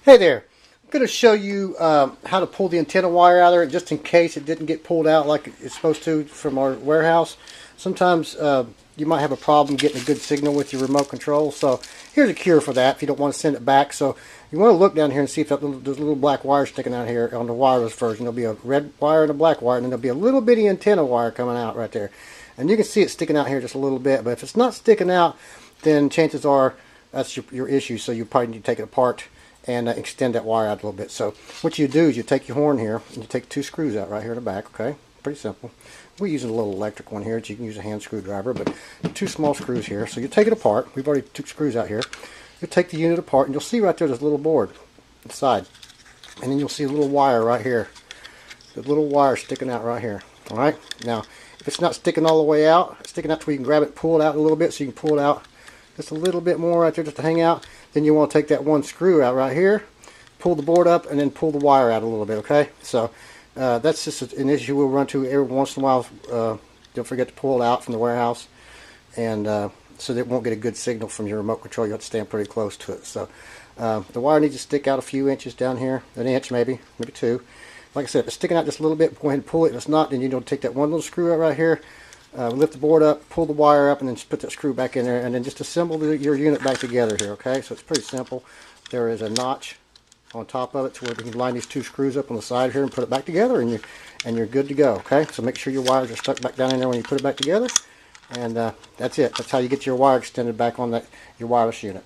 Hey there, I'm going to show you how to pull the antenna wire out of there just in case it didn't get pulled out like it's supposed to from our warehouse. Sometimes you might have a problem getting a good signal with your remote control, so here's a cure for that if you don't want to send it back. So you want to look down here and see if there's a little black wire sticking out here on the wireless version. There'll be a red wire and a black wire, and then there'll be a little bitty antenna wire coming out right there. And you can see it sticking out here just a little bit, but if it's not sticking out, then chances are that's your issue, so you probably need to take it apart and extend that wire out a little bit. So what you do is you take your horn here and you take two screws out right here in the back. Okay, pretty simple. We're using a little electric one here, so you can use a hand screwdriver, but two small screws here. So you take it apart. We've already took screws out here. You take the unit apart, and you'll see right there there's a little board inside, and then you'll see a little wire right here. The little wire sticking out right here. All right. Now, if it's not sticking all the way out, it's sticking out to where you can grab it, and pull it out a little bit, so you can pull it out just a little bit more right there just to hang out. Then you want to take that one screw out right here, pull the board up, and then pull the wire out a little bit, okay? So that's just an issue we'll run to every once in a while. Don't forget to pull it out from the warehouse, and so that it won't get a good signal from your remote control. You have to stand pretty close to it. So the wire needs to stick out a few inches down here, an inch maybe two. Like I said, if it's sticking out just a little bit, go ahead and pull it. If it's not, then you don't take that one little screw out right here, lift the board up, pull the wire up, and then just put that screw back in there, and then just assemble your unit back together here, okay? So it's pretty simple. There is a notch on top of it to where you can line these two screws up on the side here and put it back together, and you're good to go, okay? So make sure your wires are stuck back down in there when you put it back together, and that's it. That's how you get your wire extended back on your wireless unit.